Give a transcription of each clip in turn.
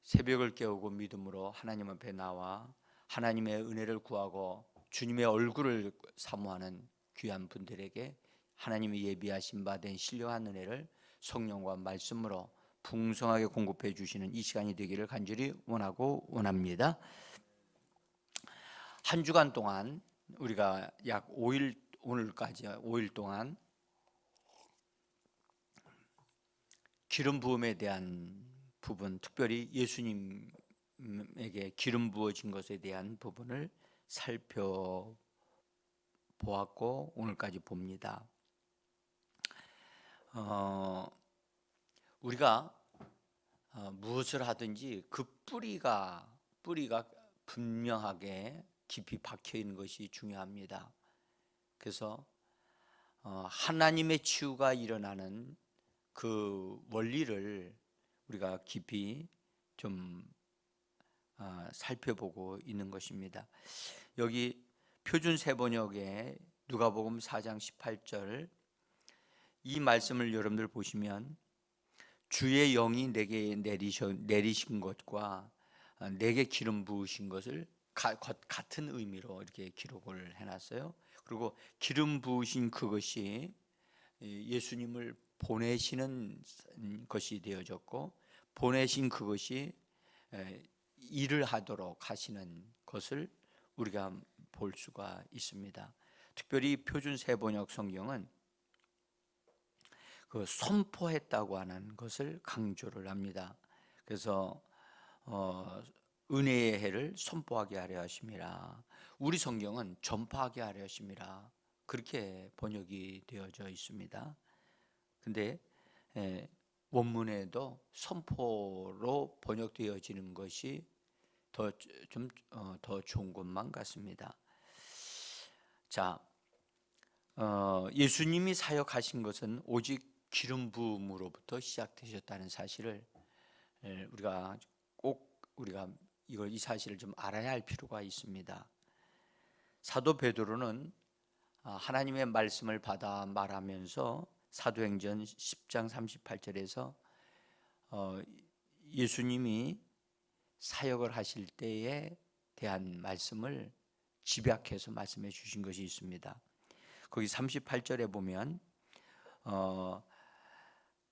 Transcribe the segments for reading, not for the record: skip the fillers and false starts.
새벽을 깨우고 믿음으로 하나님 앞에 나와 하나님의 은혜를 구하고 주님의 얼굴을 사모하는 귀한 분들에게 하나님이 예비하신 바 된 신령한 은혜를 성령과 말씀으로 풍성하게 공급해 주시는 이 시간이 되기를 간절히 원하고 원합니다. 한 주간 동안 우리가 약 5일, 오늘까지 5일 동안 기름 부음에 대한 부분, 특별히 예수님에게 기름 부어진 것에 대한 부분을 살펴보았고 오늘까지 봅니다. 우리가 무엇을 하든지 그 뿌리가 분명하게 깊이 박혀 있는 것이 중요합니다. 그래서 하나님의 치유가 일어나는 그 원리를 우리가 깊이 좀 살펴보고 있는 것입니다. 여기 표준 세번역에 누가복음 4장 18절 이 말씀을 여러분들 보시면 주의 영이 내게 내리신 것과 내게 기름 부으신 것을 같은 의미로 이렇게 기록을 해놨어요. 그리고 기름 부으신 그것이 예수님을 보내시는 것이 되어졌고 보내신 그것이 일을 하도록 하시는 것을 우리가 볼 수가 있습니다. 특별히 표준 세번역 성경은 그 선포했다고 하는 것을 강조를 합니다. 그래서 은혜의 해를 선포하게 하려 하심이라. 우리 성경은 전파하게 하려 하심이라. 그렇게 번역이 되어져 있습니다. 근데 원문에도 선포로 번역되어지는 것이 더 좋은 것만 같습니다. 자, 예수님이 사역하신 것은 오직 기름 부음으로부터 시작되셨다는 사실을 우리가 꼭 이 사실을 좀 알아야 할 필요가 있습니다. 사도 베드로는 하나님의 말씀을 받아 말하면서 사도행전 10장 38절에서 예수님이 사역을 하실 때에 대한 말씀을 집약해서 말씀해 주신 것이 있습니다. 거기 38절에 보면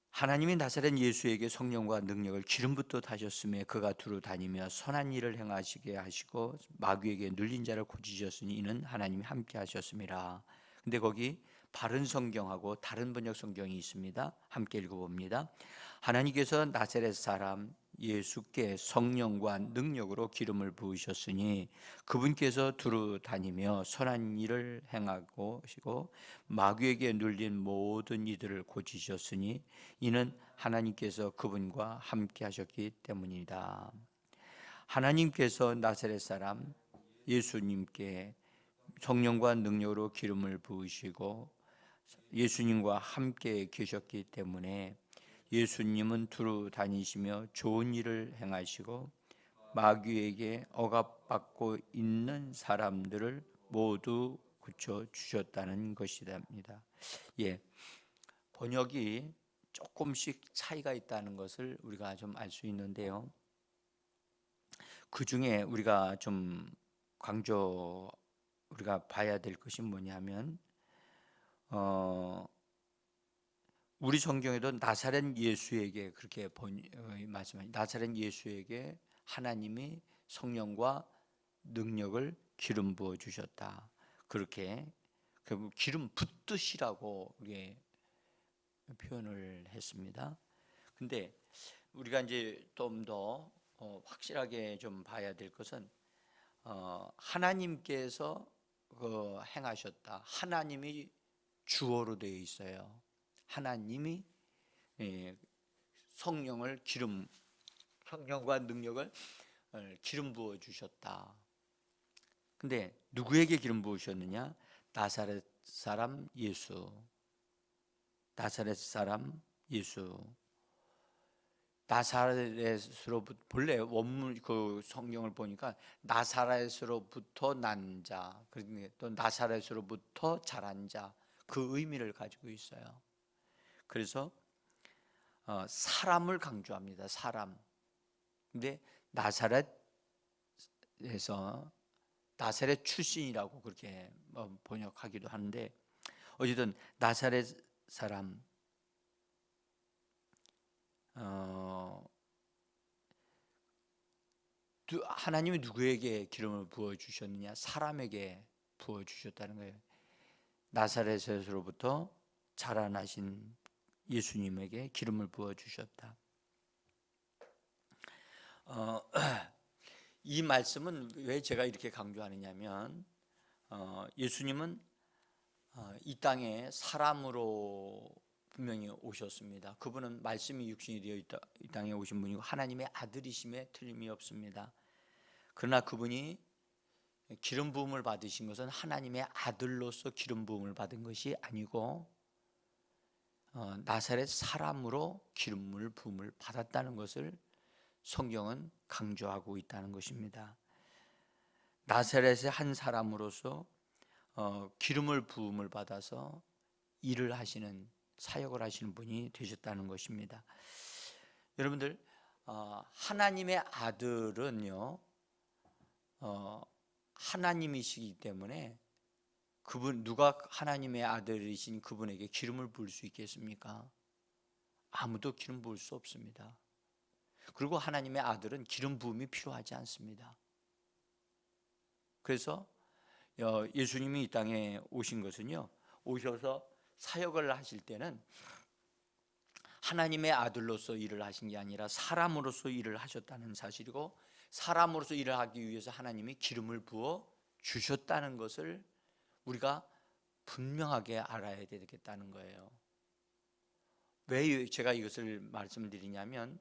하나님이 나사렛 예수에게 성령과 능력을 기름 붓듯 하셨으며 그가 두루 다니며 선한 일을 행하시게 하시고 마귀에게 눌린 자를 고치셨으니 이는 하나님이 함께 하셨음이라. 근데 거기 바른 성경하고 다른 번역 성경이 있습니다. 함께 읽어봅니다. 하나님께서 나사렛 사람 예수께 성령과 능력으로 기름을 부으셨으니 그분께서 두루 다니며 선한 일을 행하고 하시고 마귀에게 눌린 모든 이들을 고치셨으니 이는 하나님께서 그분과 함께 하셨기 때문이다. 하나님께서 나사렛 사람 예수님께 성령과 능력으로 기름을 부으시고 예수님과 함께 계셨기 때문에 예수님은 두루 다니시며 좋은 일을 행하시고 마귀에게 억압받고 있는 사람들을 모두 고쳐 주셨다는 것이랍니다. 번역이 조금씩 차이가 있다는 것을 우리가 좀 알 수 있는데요. 그 중에 우리가 좀 우리가 봐야 될 것이 뭐냐면 우리 성경에도 나사렛 예수에게 그렇게 말씀합니다. 나사렛 예수에게 하나님이 성령과 능력을 기름 부어 주셨다. 그렇게 결국 기름 붓듯이라고 표현을 했습니다. 근데 우리가 이제 좀 더 확실하게 좀 봐야 될 것은 하나님께서 행하셨다. 하나님이 주어로 되어 있어요. 하나님이 성령과 능력을 기름 부어 주셨다. 근데 누구에게 기름 부으셨느냐? 나사렛 사람 예수. 나사렛 사람 예수. 나사렛으로부터 본래 원문 그 성경을 보니까 나사렛으로부터 난 자, 또 나사렛으로부터 자란 자, 그 의미를 가지고 있어요. 그래서 사람을 강조합니다. 사람. 근데 나사렛에서 나사렛 출신이라고 그렇게 번역하기도 하는데, 어쨌든 나사렛 사람, 하나님이 누구에게 기름을 부어 주셨느냐? 사람에게 부어 주셨다는 거예요. 나사렛에서부터 자라나신 예수님에게 기름을 부어 주셨다. 이 말씀은 왜 제가 이렇게 강조하느냐면, 예수님은 이 땅에 사람으로 분명히 오셨습니다. 그분은 말씀이 육신이 되어 있다, 이 땅에 오신 분이고 하나님의 아들이심에 틀림이 없습니다. 그러나 그분이 기름 부음을 받으신 것은 하나님의 아들로서 기름 부음을 받은 것이 아니고 나사렛 사람으로 기름 부음을 받았다는 것을 성경은 강조하고 있다는 것입니다. 나사렛의 한 사람으로서 기름을 부음을 받아서 일을 하시는, 사역을 하시는 분이 되셨다는 것입니다. 여러분들, 하나님의 아들은요, 하나님이시기 때문에 그분, 누가 하나님의 아들이신 그분에게 기름을 부을 수 있겠습니까? 아무도 기름 부을 수 없습니다. 그리고 하나님의 아들은 기름 부음이 필요하지 않습니다. 그래서 예수님이 이 땅에 오신 것은요, 오셔서 사역을 하실 때는 하나님의 아들로서 일을 하신 게 아니라 사람으로서 일을 하셨다는 사실이고, 사람으로서 일을 하기 위해서 하나님이 기름을 부어 주셨다는 것을 우리가 분명하게 알아야 되겠다는 거예요. 왜 제가 이것을 말씀드리냐면,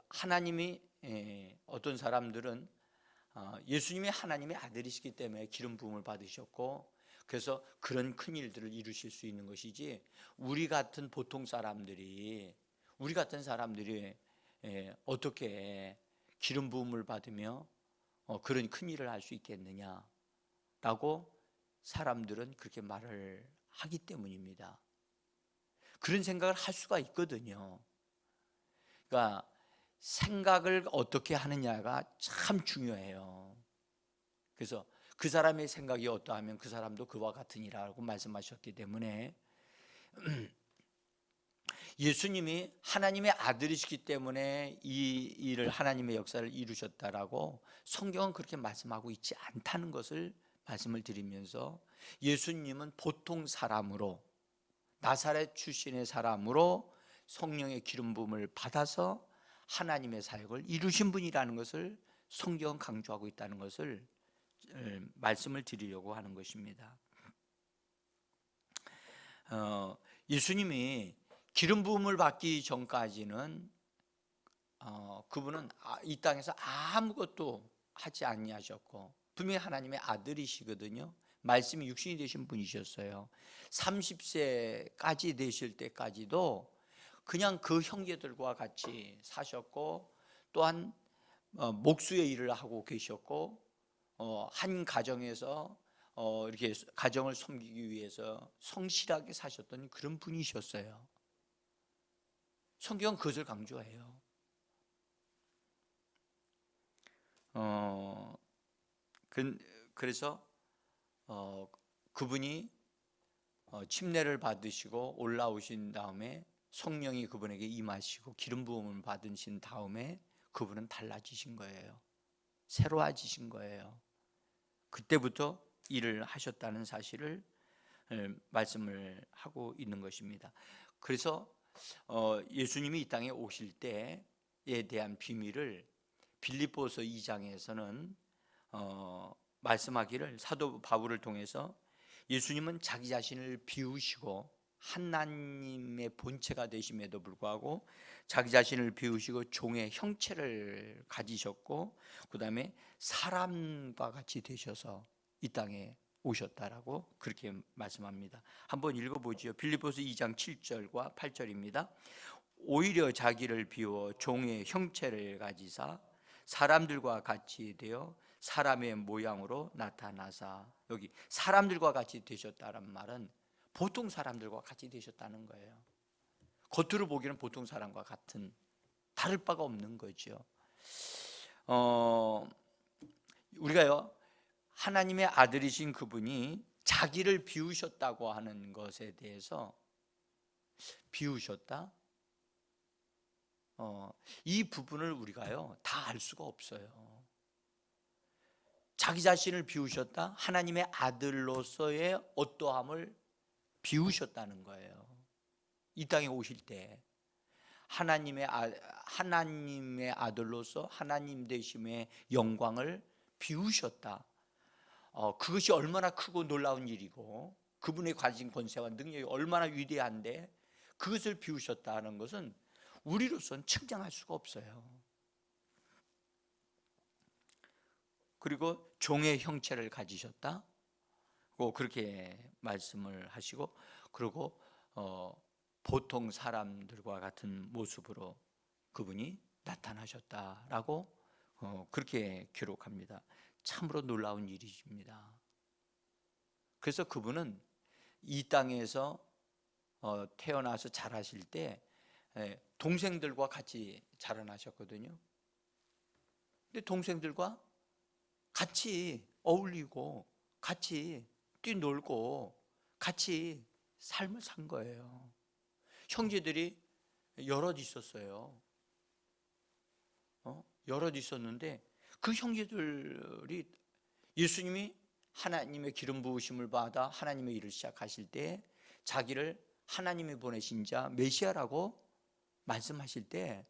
하나님이, 어떤 사람들은 예수님이 하나님의 아들이시기 때문에 기름 부음을 받으셨고 그래서 그런 큰 일들을 이루실 수 있는 것이지, 우리 같은 보통 사람들이, 어떻게 기름 부음을 받으며 그런 큰 일을 할 수 있겠느냐라고 사람들은 그렇게 말을 하기 때문입니다. 그런 생각을 할 수가 있거든요. 그러니까 생각을 어떻게 하느냐가 참 중요해요. 그래서 그 사람의 생각이 어떠하면 그 사람도 그와 같으니라고 말씀하셨기 때문에 예수님이 하나님의 아들이시기 때문에 이 일을, 하나님의 역사를 이루셨다라고 성경은 그렇게 말씀하고 있지 않다는 것을 말씀을 드리면서, 예수님은 보통 사람으로, 나사렛 출신의 사람으로 성령의 기름 부음을 받아서 하나님의 사역을 이루신 분이라는 것을 성경은 강조하고 있다는 것을 말씀을 드리려고 하는 것입니다. 예수님이 기름 부음을 받기 전까지는 그분은 이 땅에서 아무것도 하지 아니하셨고, 분명히 하나님의 아들이시거든요. 말씀이 육신이 되신 분이셨어요. 30세까지 되실 때까지도 그냥 그 형제들과 같이 사셨고, 또한 목수의 일을 하고 계셨고, 한 가정에서 이렇게 가정을 섬기기 위해서 성실하게 사셨던 그런 분이셨어요. 성경은 그것을 강조해요. 그래서 그분이 침례를 받으시고 올라오신 다음에 성령이 그분에게 임하시고 기름 부음을 받으신 다음에 그분은 달라지신 거예요. 새로워지신 거예요. 그때부터 일을 하셨다는 사실을 말씀을 하고 있는 것입니다. 그래서 예수님이 이 땅에 오실 때에 대한 비밀을 빌립보서 2장에서는 말씀하기를, 사도 바울을 통해서 예수님은 자기 자신을 비우시고 하나님의 본체가 되심에도 불구하고 자기 자신을 비우시고 종의 형체를 가지셨고, 그 다음에 사람과 같이 되셔서 이 땅에 오셨다라고 그렇게 말씀합니다. 한번 읽어보지요. 빌립보서 2장 7절과 8절입니다. 오히려 자기를 비워 종의 형체를 가지사 사람들과 같이 되어 사람의 모양으로 나타나사, 여기 사람들과 같이 되셨다는 말은 보통 사람들과 같이 되셨다는 거예요. 겉으로 보기에는 보통 사람과 같은, 다를 바가 없는 거죠. 우리가요, 하나님의 아들이신 그분이 자기를 비우셨다고 하는 것에 대해서, 비우셨다? 이 부분을 우리가요 다 알 수가 없어요. 자기 자신을 비우셨다? 하나님의 아들로서의 어떠함을 비우셨다는 거예요. 이 땅에 오실 때 하나님의 아들로서 하나님 되심의 영광을 비우셨다. 그것이 얼마나 크고 놀라운 일이고 그분의 가진 권세와 능력이 얼마나 위대한데 그것을 비우셨다는 것은 우리로서는 측량할 수가 없어요. 그리고 종의 형체를 가지셨다, 그렇게 말씀을 하시고, 그리고 보통 사람들과 같은 모습으로 그분이 나타나셨다라고 그렇게 기록합니다. 참으로 놀라운 일이십니다. 그래서 그분은 이 땅에서 태어나서 자라실 때 동생들과 같이 자라나셨거든요. 근데 동생들과 같이 어울리고 같이 뛰놀고 같이 삶을 산 거예요. 형제들이 여럿 있었어요. 여럿 있었는데 그 형제들이 예수님이 하나님의 기름 부으심을 받아 하나님의 일을 시작하실 때 자기를 하나님이 보내신 자 메시아라고 말씀하실 때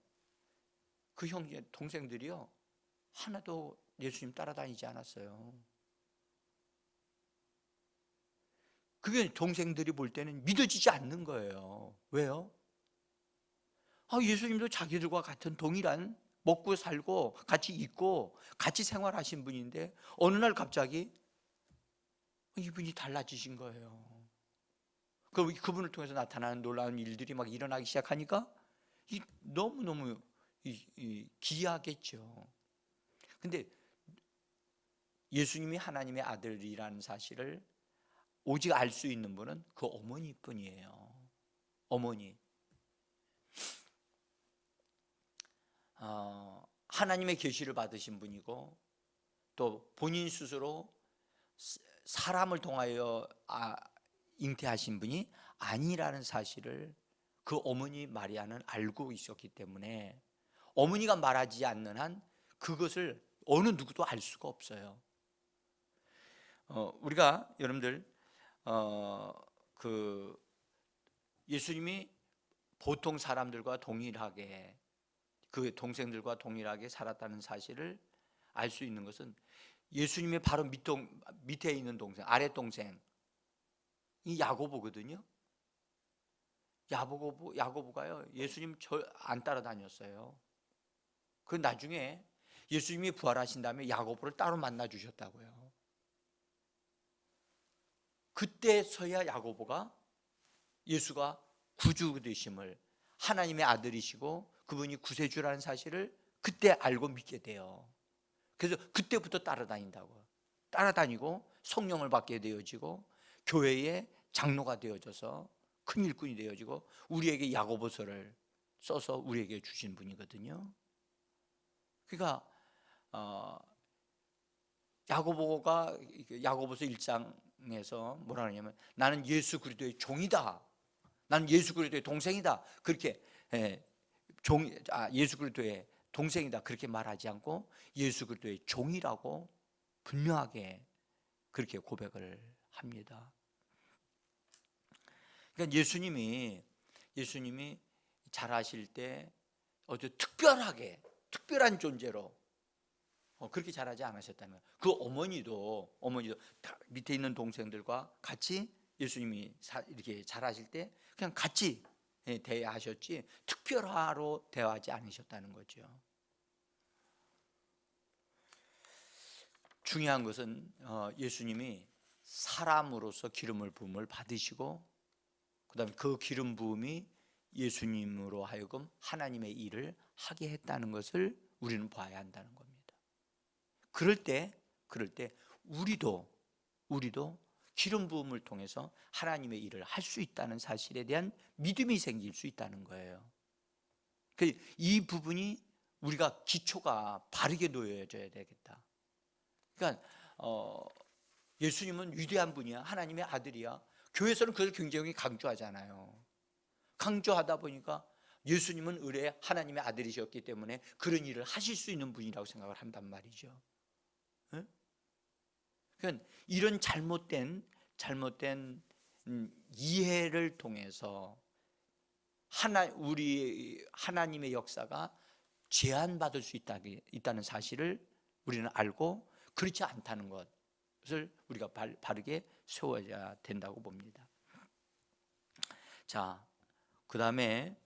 그 형제 동생들이요 하나도 예수님 따라다니지 않았어요. 그게 동생들이 볼 때는 믿어지지 않는 거예요. 왜요? 예수님도 자기들과 같은 동일한 먹고 살고 같이 있고 같이 생활하신 분인데 어느 날 갑자기 이분이 달라지신 거예요. 그분을 통해서 나타나는 놀라운 일들이 막 일어나기 시작하니까 너무너무 기이하겠죠. 근데 예수님이 하나님의 아들이라는 사실을 오직 알 수 있는 분은 그 어머니뿐이에요. 어머니. 하나님의 계시를 받으신 분이고 또 본인 스스로 사람을 통하여 잉태하신 분이 아니라는 사실을 그 어머니 마리아는 알고 있었기 때문에 어머니가 말하지 않는 한 그것을 어느 누구도 알 수가 없어요. 우리가 여러분들 예수님이 보통 사람들과 동일하게 그 동생들과 동일하게 살았다는 사실을 알 수 있는 것은 예수님의 바로 밑에 있는 동생, 아래 동생 이 야고보거든요. 야고보가요 예수님 안 따라다녔어요. 그 나중에 예수님이 부활하신 다음에 야고보를 따로 만나 주셨다고요. 그때서야 야고보가 예수가 구주 되심을, 하나님의 아들이시고 그분이 구세주라는 사실을 그때 알고 믿게 돼요. 그래서 그때부터 따라다니고 성령을 받게 되어지고 교회의 장로가 되어져서 큰 일꾼이 되어지고 우리에게 야고보서를 써서 우리에게 주신 분이거든요. 그러니까 야고보서 1장에서 뭐라 하냐면 나는 예수 그리스도의 종이다, 나는 예수 그리스도의 동생이다, 그렇게 예수 그리스도의 동생이다 그렇게 말하지 않고 예수 그리스도의 종이라고 분명하게 그렇게 고백을 합니다. 그러니까 예수님이 자라실 때 아주 특별한 존재로 그렇게 자라지 않으셨다면 그 어머니도 밑에 있는 동생들과 같이 예수님이 이렇게 자라실 때 그냥 같이 대하셨지 특별하로 대하지 않으셨다는 거죠. 중요한 것은 예수님이 사람으로서 기름을 부음을 받으시고 그다음에 그 기름 부음이 예수님으로 하여금 하나님의 일을 하게 했다는 것을 우리는 봐야 한다는 겁니다. 그럴 때 우리도 기름 부음을 통해서 하나님의 일을 할 수 있다는 사실에 대한 믿음이 생길 수 있다는 거예요. 이 부분이 우리가 기초가 바르게 놓여져야 되겠다. 그러니까 예수님은 위대한 분이야. 하나님의 아들이야. 교회에서는 그걸 굉장히 강조하잖아요. 강조하다 보니까 예수님은 의뢰 하나님의 아들이셨기 때문에 그런 일을 하실 수 있는 분이라고 생각을 한단 말이죠. 네? 그러니까 이런 잘못된 이해를 통해서 우리 하나님의 역사가 제한받을 수 있다는 사실을 우리는 알고 그렇지 않다는 것을 우리가 바르게 세워야 된다고 봅니다. 자, 그 다음에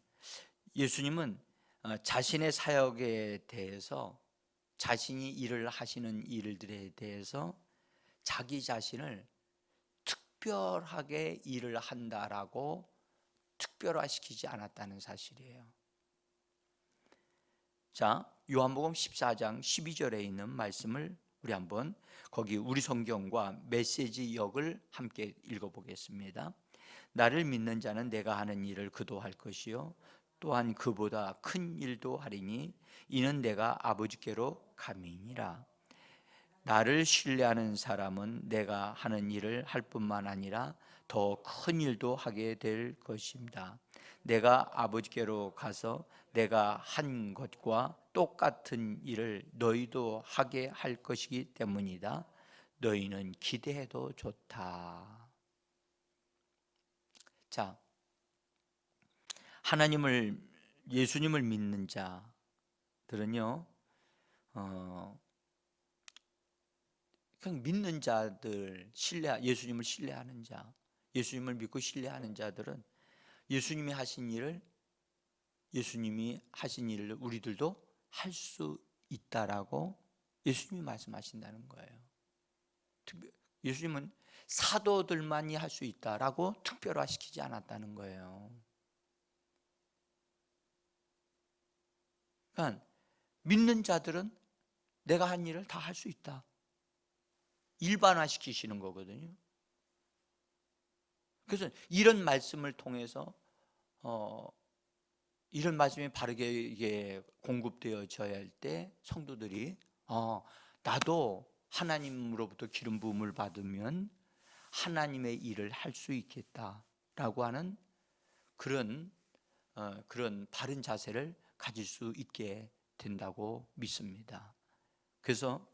예수님은 자신의 사역에 대해서, 자신이 일을 하시는 일들에 대해서 자기 자신을 특별하게 일을 한다라고 특별화시키지 않았다는 사실이에요. 자, 요한복음 14장 12절에 있는 말씀을 우리 한번 거기 우리 성경과 메시지 역을 함께 읽어보겠습니다. 나를 믿는 자는 내가 하는 일을 그도 할 것이요 또한 그보다 큰 일도 하리니 이는 내가 아버지께로 감이니라. 나를 신뢰하는 사람은 내가 하는 일을 할 뿐만 아니라 더 큰 일도 하게 될 것입니다. 내가 아버지께로 가서 내가 한 것과 똑같은 일을 너희도 하게 할 것이기 때문이다. 너희는 기대해도 좋다. 자, 예수님을 믿는 자들은요, 그냥 믿는 자들, 예수님을 신뢰하는 자, 예수님을 믿고 신뢰하는 자들은 예수님이 하신 일을 우리들도 할 수 있다라고 예수님이 말씀하신다는 거예요. 예수님은 사도들만이 할 수 있다라고 특별화시키지 않았다는 거예요. 그러니까 믿는 자들은 내가 한 일을 다 할 수 있다, 일반화시키시는 거거든요. 그래서 이런 말씀을 통해서 이런 말씀이 바르게 공급되어져야 할 때 성도들이 나도 하나님으로부터 기름 부음을 받으면 하나님의 일을 할 수 있겠다라고 하는 그런 바른 자세를 가질 수 있게 된다고 믿습니다. 그래서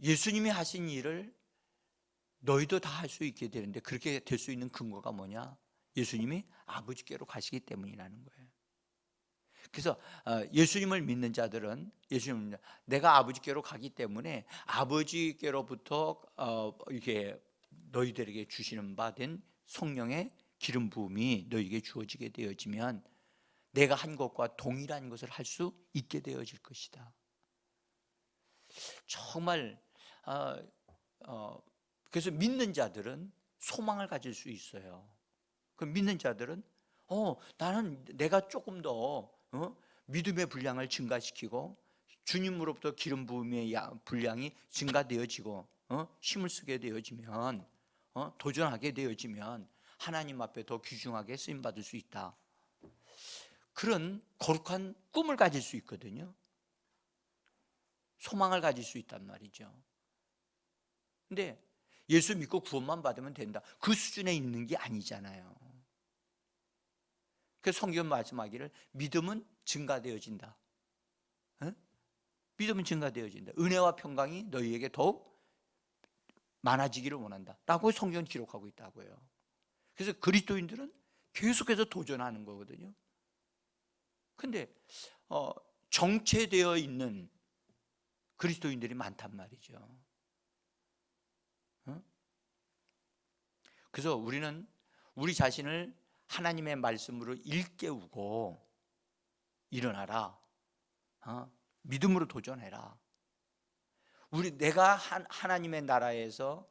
예수님이 하신 일을 너희도 다 할 수 있게 되는데, 그렇게 될 수 있는 근거가 뭐냐? 예수님이 아버지께로 가시기 때문이라는 거예요. 그래서 예수님을 믿는 자들은 내가 아버지께로 가기 때문에 아버지께로부터 이게 너희들에게 주시는 바 된 성령의 기름 부음이 너희에게 주어지게 되어지면 내가 한 것과 동일한 것을 할 수 있게 되어질 것이다. 정말 그래서 믿는 자들은 소망을 가질 수 있어요. 그 믿는 자들은 나는 내가 조금 더 믿음의 분량을 증가시키고 주님으로부터 기름 부음의 분량이 증가되어지고 힘을 쓰게 되어지면, 도전하게 되어지면 하나님 앞에 더 귀중하게 쓰임 받을 수 있다. 그런 거룩한 꿈을 가질 수 있거든요. 소망을 가질 수 있단 말이죠. 근데 예수 믿고 구원만 받으면 된다, 그 수준에 있는 게 아니잖아요. 그래서 성경 말씀하기를 믿음은 증가되어진다. 믿음은 증가되어진다. 은혜와 평강이 너희에게 더욱 많아지기를 원한다 라고 성경은 기록하고 있다고요. 그래서 그리스도인들은 계속해서 도전하는 거거든요. 근데 정체되어 있는 그리스도인들이 많단 말이죠. 그래서 우리는 우리 자신을 하나님의 말씀으로 일깨우고 일어나라, 믿음으로 도전해라. 내가 하나님의 나라에서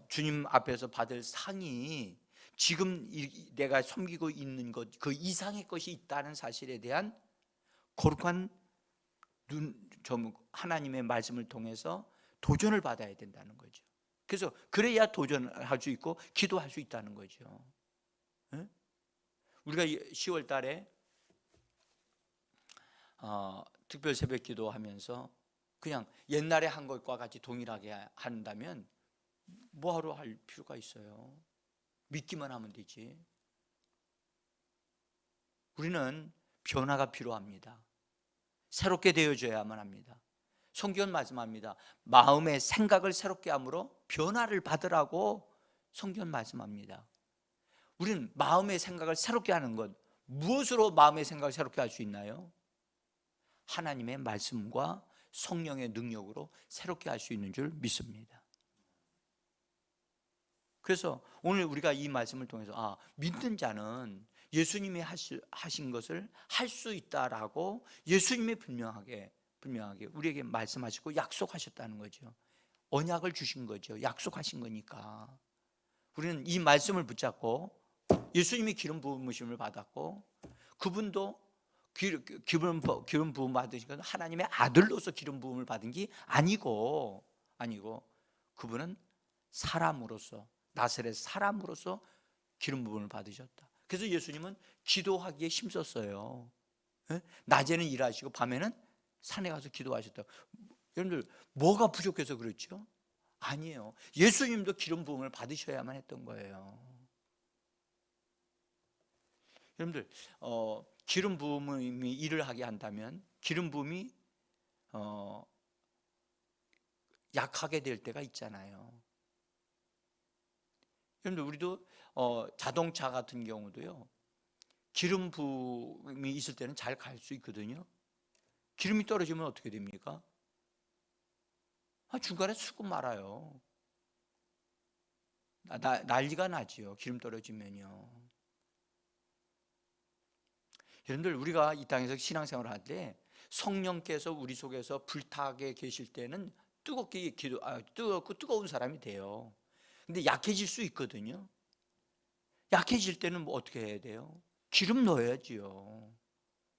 주님 앞에서 받을 상이 지금 내가 섬기고 있는 것 그 이상의 것이 있다는 사실에 대한 거룩한 하나님의 말씀을 통해서 도전을 받아야 된다는 거죠. 그래서 그래야 도전할 수 있고 기도할 수 있다는 거죠. 우리가 10월 달에 특별 새벽 기도하면서 그냥 옛날에 한 것과 같이 동일하게 한다면 뭐하러 할 필요가 있어요? 믿기만 하면 되지. 우리는 변화가 필요합니다. 새롭게 되어져야만 합니다. 성경은 말씀합니다. 마음의 생각을 새롭게 함으로 변화를 받으라고 성경은 말씀합니다. 우리는 마음의 생각을 새롭게 하는 것, 무엇으로 마음의 생각을 새롭게 할 수 있나요? 하나님의 말씀과 성령의 능력으로 새롭게 할 수 있는 줄 믿습니다. 그래서 오늘 우리가 이 말씀을 통해서 믿는 자는 예수님이 하신 것을 할 수 있다라고 예수님이 분명하게 우리에게 말씀하시고 약속하셨다는 거죠. 언약을 주신 거죠. 약속하신 거니까 우리는 이 말씀을 붙잡고 예수님이 기름 부으심을 받았고 그분도 기름 부음 받으신 건 하나님의 아들로서 기름 부음을 받은 게 아니고 그분은 사람으로서 나사렛 사람으로서 기름 부음을 받으셨다. 그래서 예수님은 기도하기에 힘썼어요. 낮에는 일하시고 밤에는 산에 가서 기도하셨다. 여러분들 뭐가 부족해서 그렇죠? 아니에요. 예수님도 기름 부음을 받으셔야만 했던 거예요. 여러분들 기름 부음이 일을 하게 한다면 기름 부음이 약하게 될 때가 있잖아요. 여러분들 우리도 자동차 같은 경우도요, 기름 부음이 있을 때는 잘 갈 수 있거든요. 기름이 떨어지면 어떻게 됩니까? 중간에 수고 말아요. 난리가 나지요. 기름 떨어지면요. 여러분들 우리가 이 땅에서 신앙생활을 할 때 성령께서 우리 속에서 불타게 계실 때는 뜨겁고 뜨거운 사람이 돼요. 근데 약해질 수 있거든요. 약해질 때는 뭐 어떻게 해야 돼요? 기름 넣어야지요.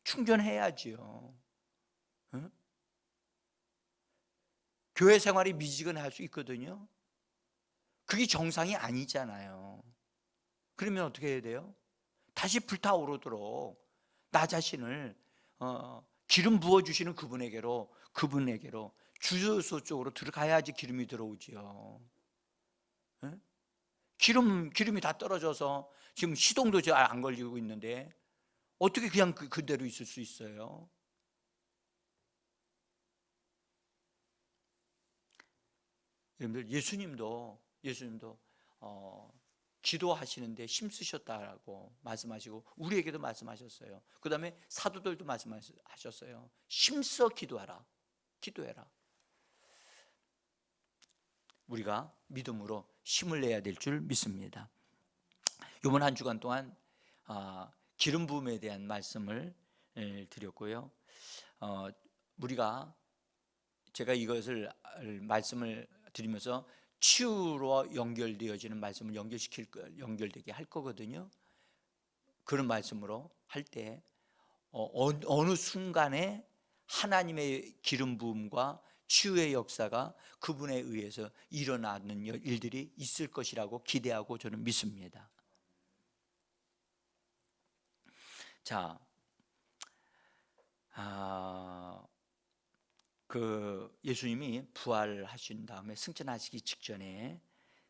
충전해야지요. 응? 교회 생활이 미지근할 수 있거든요. 그게 정상이 아니잖아요. 그러면 어떻게 해야 돼요? 다시 불타오르도록 나 자신을 기름 부어주시는 그분에게로 주유소 쪽으로 들어가야지 기름이 들어오지요. 네? 기름이 다 떨어져서 지금 시동도 잘 안 걸리고 있는데 어떻게 그냥 그대로 있을 수 있어요? 여러분들 예수님도 기도하시는데 힘쓰셨다라고 말씀하시고 우리에게도 말씀하셨어요. 그 다음에 사도들도 말씀하셨어요. 힘써 기도해라. 우리가 믿음으로 힘을 내야 될 줄 믿습니다. 이번 한 주간 동안 기름 부음에 대한 말씀을 드렸고요. 제가 이것을 말씀을 드리면서 치유로 연결되어지는 말씀을 연결되게 할 거거든요. 그런 말씀으로 할 때 어느 순간에 하나님의 기름 부음과 치유의 역사가 그분에 의해서 일어나는 일들이 있을 것이라고 기대하고 저는 믿습니다. 자, 예수님이 부활하신 다음에 승천하시기 직전에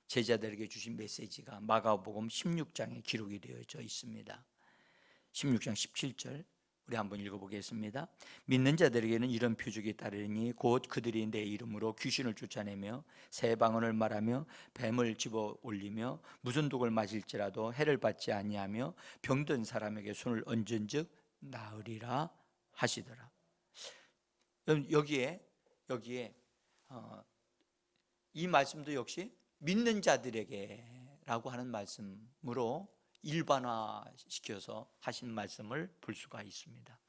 제자들에게 주신 메시지가 마가복음 16장에 기록이 되어져 있습니다. 16장 17절 우리 한번 읽어보겠습니다. 믿는 자들에게는 이런 표적이 따르니 곧 그들이 내 이름으로 귀신을 쫓아내며 새 방언을 말하며 뱀을 집어 올리며 무슨 독을 마실지라도 해를 받지 아니하며 병든 사람에게 손을 얹은즉 나으리라 하시더라. 여기에 이 말씀도 역시 믿는 자들에게라고 하는 말씀으로 일반화시켜서 하신 말씀을 볼 수가 있습니다.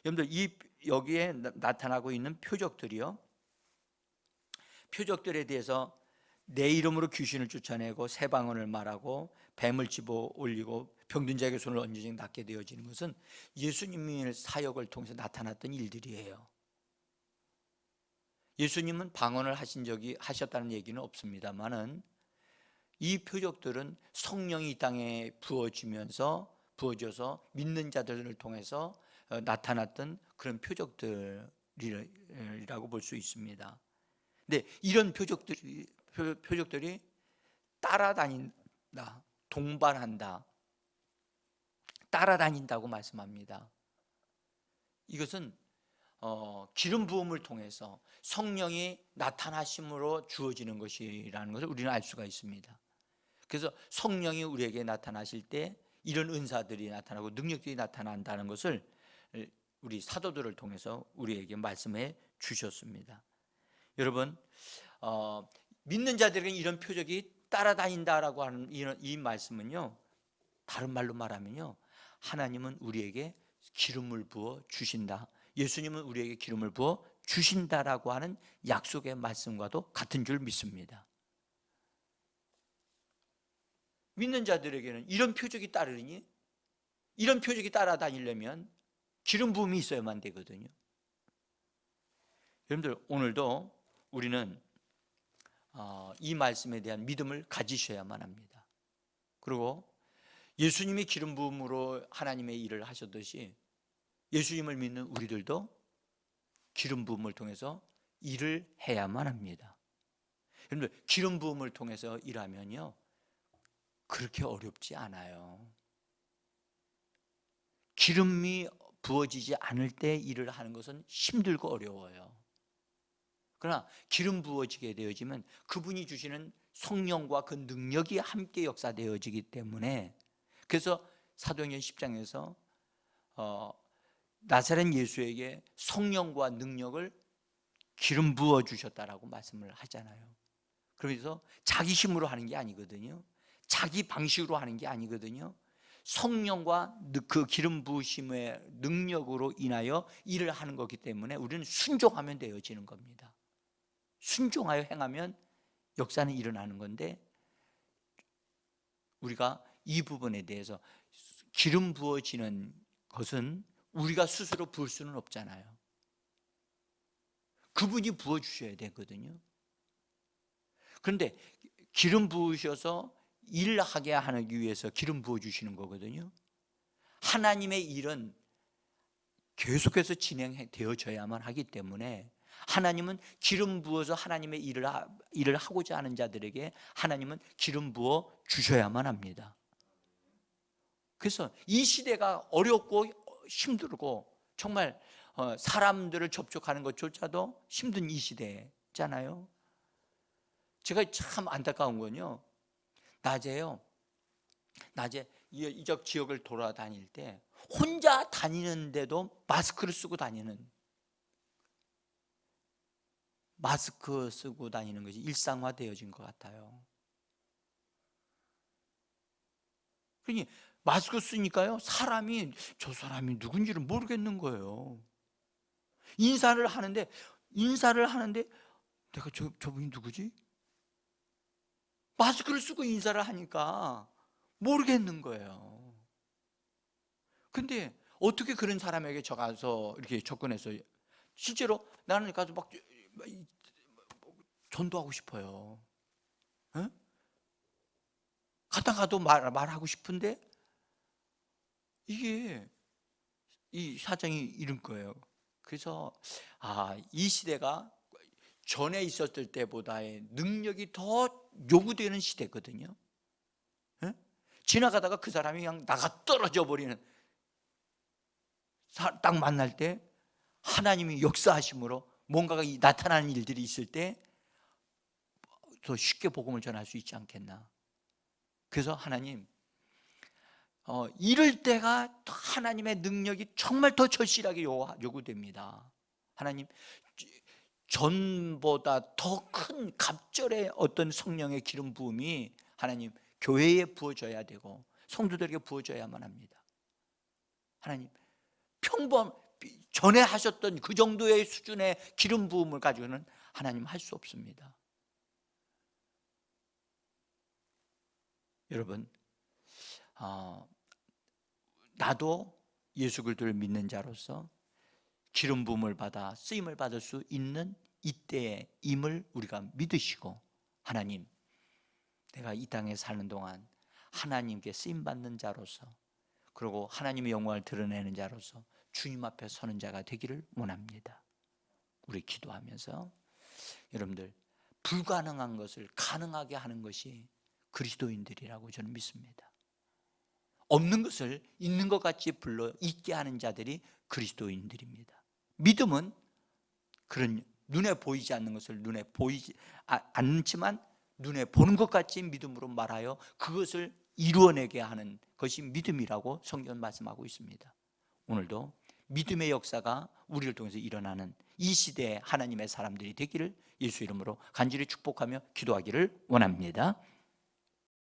여러분들 여기에 나타나고 있는 표적들이요, 표적들에 대해서 내 이름으로 귀신을 쫓아내고 새 방언을 말하고 뱀을 집어 올리고 병든 자에게 손을 얹으니 낫게 되어지는 것은 예수님의 사역을 통해서 나타났던 일들이에요. 예수님은 방언을 하셨다는 얘기는 없습니다만은 이 표적들은 성령이 이 땅에 부어지면서 부어져서 믿는 자들을 통해서 나타났던 그런 표적들이라고 볼 수 있습니다. 근데 이런 표적들이 따라다닌다, 동반한다, 따라다닌다고 말씀합니다. 이것은 기름 부음을 통해서 성령이 나타나심으로 주어지는 것이라는 것을 우리는 알 수가 있습니다. 그래서 성령이 우리에게 나타나실 때 이런 은사들이 나타나고 능력들이 나타난다는 것을 우리 사도들을 통해서 우리에게 말씀해 주셨습니다. 여러분, 믿는 자들에게 이런 표적이 따라다닌다라고 하는 이 말씀은요, 다른 말로 말하면요, 하나님은 우리에게 기름을 부어 주신다, 예수님은 우리에게 기름을 부어 주신다라고 하는 약속의 말씀과도 같은 줄 믿습니다. 믿는 자들에게는 이런 표적이 따르니, 이런 표적이 따라다니려면 기름 부음이 있어야만 되거든요. 여러분들, 오늘도 우리는 이 말씀에 대한 믿음을 가지셔야만 합니다. 그리고 예수님이 기름 부음으로 하나님의 일을 하셨듯이 예수님을 믿는 우리들도 기름 부음을 통해서 일을 해야만 합니다. 여러분들, 기름 부음을 통해서 일하면요, 그렇게 어렵지 않아요. 기름이 부어지지 않을 때 일을 하는 것은 힘들고 어려워요. 그러나 기름 부어지게 되어지면 그분이 주시는 성령과 그 능력이 함께 역사되어지기 때문에, 그래서 사도행전 10장에서 나사렛 예수에게 성령과 능력을 기름 부어 주셨다라고 말씀을 하잖아요. 그래서 자기 힘으로 하는 게 아니거든요. 자기 방식으로 하는 게 아니거든요. 성령과 그 기름 부으심의 능력으로 인하여 일을 하는 거기 때문에 우리는 순종하면 되어지는 겁니다. 순종하여 행하면 역사는 일어나는 건데, 우리가 이 부분에 대해서 기름 부어지는 것은 우리가 스스로 부을 수는 없잖아요. 그분이 부어주셔야 되거든요. 그런데 기름 부으셔서 일하게 하기 위해서 기름 부어주시는 거거든요. 하나님의 일은 계속해서 진행되어져야만 하기 때문에 하나님은 기름 부어서 하나님의 일을 하고자 하는 자들에게 하나님은 기름 부어 주셔야만 합니다. 그래서 이 시대가 어렵고 힘들고 정말 사람들을 접촉하는 것조차도 힘든 이 시대잖아요. 제가 참 안타까운 건요, 낮에 이적 지역을 돌아다닐 때 혼자 다니는데도 마스크 쓰고 다니는 것이 일상화되어진 것 같아요. 그러니 마스크 쓰니까요, 저 사람이 누군지를 모르겠는 거예요. 인사를 하는데 내가 저분이 누구지? 마스크를 쓰고 인사를 하니까 모르겠는 거예요. 근데 어떻게 그런 사람에게 저 가서 이렇게 접근해서, 실제로 나는 가서 막 전도하고 싶어요. 에? 가다가도 말하고 싶은데 이게 이 사정이 이런 거예요. 그래서 이 시대가 전에 있었을 때보다의 능력이 더 요구되는 시대거든요. 에? 지나가다가 그 사람이 그냥 나가 떨어져 버리는, 딱 만날 때 하나님이 역사하심으로 뭔가가 나타나는 일들이 있을 때 더 쉽게 복음을 전할 수 있지 않겠나. 그래서 하나님, 이럴 때가 하나님의 능력이 정말 더 절실하게 요구됩니다. 하나님, 전보다 더 큰 갑절의 어떤 성령의 기름 부음이 하나님 교회에 부어져야 되고 성도들에게 부어져야만 합니다. 하나님, 전에 하셨던 그 정도의 수준의 기름 부음을 가지고는 하나님 할 수 없습니다. 여러분, 나도 예수 그리스도를 믿는 자로서 기름 부음을 받아 쓰임을 받을 수 있는 이때의 임을 우리가 믿으시고, 하나님, 내가 이 땅에 사는 동안 하나님께 쓰임 받는 자로서 그리고 하나님의 영광을 드러내는 자로서 주님 앞에 서는 자가 되기를 원합니다. 우리 기도하면서 여러분들, 불가능한 것을 가능하게 하는 것이 그리스도인들이라고 저는 믿습니다. 없는 것을 있는 것 같이 불러 있게 하는 자들이 그리스도인들입니다. 믿음은 그런 눈에 보이지 않는 것을 눈에 보이지 않지만 눈에 보는 것 같이 믿음으로 말하여 그것을 이루어내게 하는 것이 믿음이라고 성경은 말씀하고 있습니다. 오늘도 믿음의 역사가 우리를 통해서 일어나는 이 시대에 하나님의 사람들이 되기를 예수 이름으로 간절히 축복하며 기도하기를 원합니다.